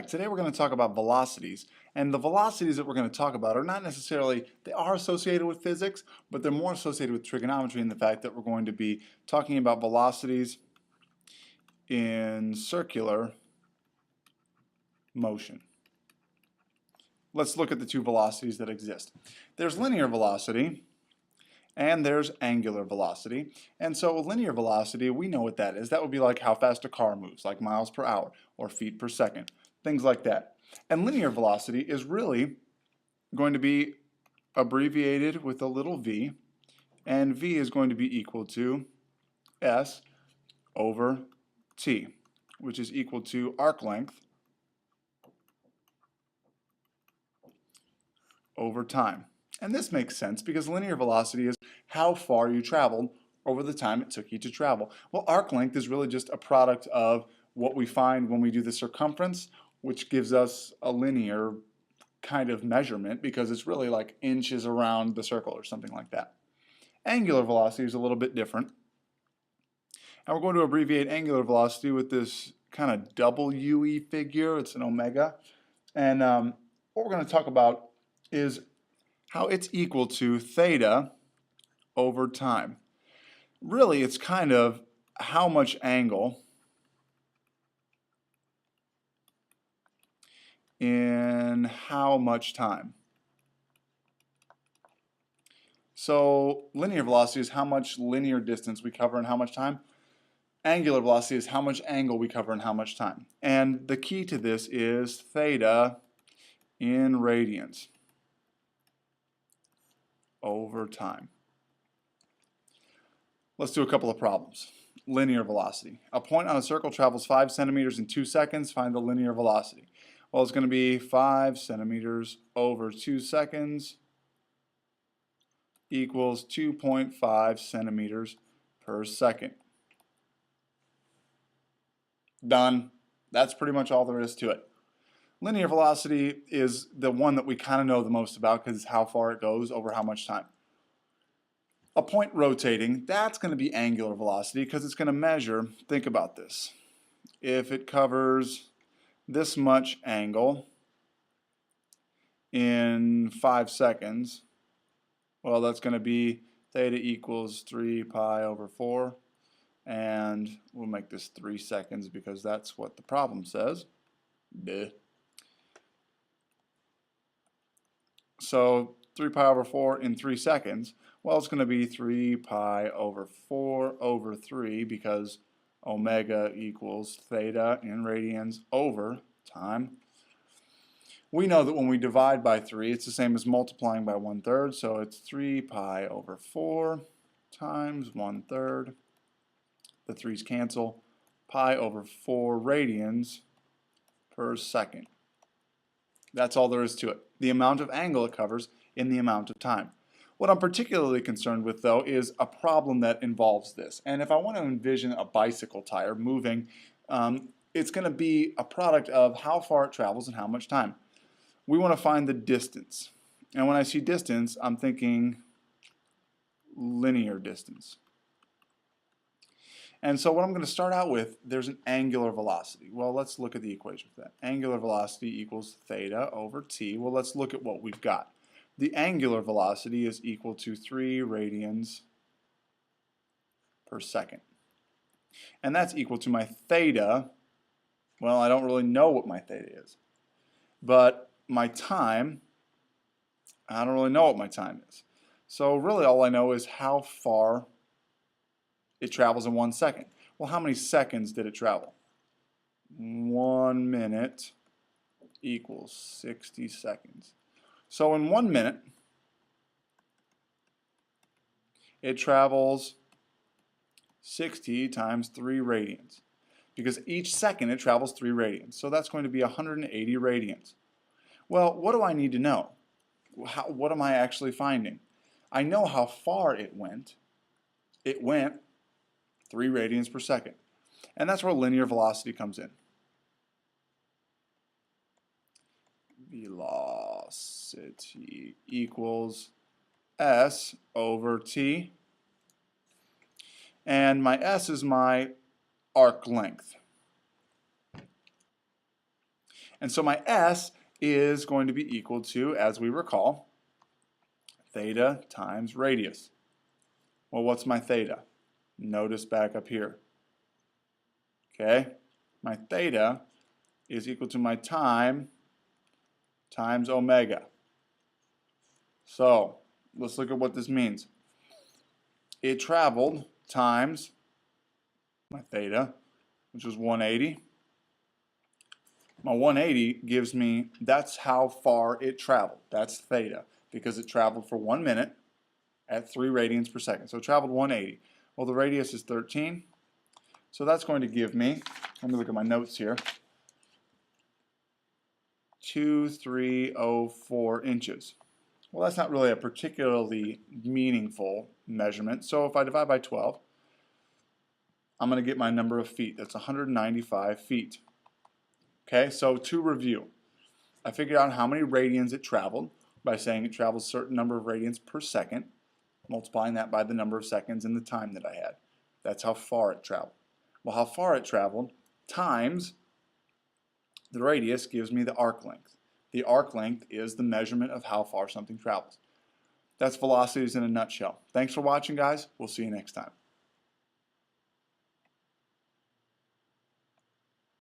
back. Today we're going to talk about velocities, and the velocities that we're going to talk about are not necessarily, they are associated with physics, but they're more associated with trigonometry in the fact that we're going to be talking about velocities in circular motion. Let's look at the two velocities that exist. There's linear velocity and there's angular velocity. And so linear velocity, we know what that is. That would be like how fast a car moves, like miles per hour or feet per second, things like that. And linear velocity is really going to be abbreviated with a little v, and v is going to be equal to s over t, which is equal to arc length over time. And this makes sense because linear velocity is how far you traveled over the time it took you to travel. Well, arc length is really just a product of what we find when we do the circumference, which gives us a linear kind of measurement because it's really like inches around the circle or something like that. Angular velocity is a little bit different. And we're going to abbreviate angular velocity with this kind of W-y figure. It's an omega. And what we're going to talk about is how it's equal to theta over time. Really, it's kind of how much angle in how much time. So linear velocity is how much linear distance we cover in how much time. Angular velocity is how much angle we cover in how much time. And the key to this is theta in radians over time. Let's do a couple of problems. Linear velocity. A point on a circle travels 5 centimeters in 2 seconds. Find the linear velocity. Well, it's going to be 5 centimeters over 2 seconds equals 2.5 centimeters per second. Done. That's pretty much all there is to it. Linear velocity is the one that we kind of know the most about because it's how far it goes over how much time. A point rotating, that's going to be angular velocity because it's going to measure, think about this, if it covers this much angle in 5 seconds, well, that's going to be theta equals 3 pi over 4, and we'll make this 3 seconds because that's what the problem says. Duh. So 3 pi over 4 in 3 seconds, well, it's going to be 3 pi over 4 over 3 because omega equals theta in radians over time. We know that when we divide by 3, it's the same as multiplying by 1/3, so it's 3 pi over 4 times 1/3. The 3's cancel. Pi over 4 radians per second. That's all there is to it. The amount of angle it covers in the amount of time. What I'm particularly concerned with, though, is a problem that involves this. And if I want to envision a bicycle tire moving, it's going to be a product of how far it travels and how much time. We want to find the distance. And when I see distance, I'm thinking linear distance. And so what I'm going to start out with, there's an angular velocity. Well, let's look at the equation for that. Angular velocity equals theta over t. Well, let's look at what we've got. The angular velocity is equal to 3 radians per second. And that's equal to my theta. Well, I don't really know what my theta is. But my time, I don't really know what my time is. So really all I know is how far it travels in 1 second. Well, how many seconds did it travel? 1 minute equals 60 seconds. So in 1 minute, it travels 60 times 3 radians. Because each second it travels 3 radians. So that's going to be 180 radians. Well, what do I need to know? What am I actually finding? I know how far it went. It went 3 radians per second. And that's where linear velocity comes in. Velocity equals s over t. And my s is my arc length. And so my S is going to be equal to, as we recall, theta times radius. Well, what's my theta? Notice back up here. Okay, my theta is equal to my time times omega. So let's look at what this means. It traveled times my theta, which is 180. My 180 gives me, that's how far it traveled. That's theta, because it traveled for 1 minute at 3 radians per second. So it traveled 180. Well, the radius is 13. So that's going to give me, let me look at my notes here, 2304 inches. Well, that's not really a particularly meaningful measurement. So if I divide by 12, I'm going to get my number of feet. That's 195 feet. Okay, so to review, I figured out how many radians it traveled by saying it travels a certain number of radians per second, multiplying that by the number of seconds and the time that I had. That's how far it traveled. Well, how far it traveled times the radius gives me the arc length. The arc length is the measurement of how far something travels. That's velocities in a nutshell. Thanks for watching, guys. We'll see you next time.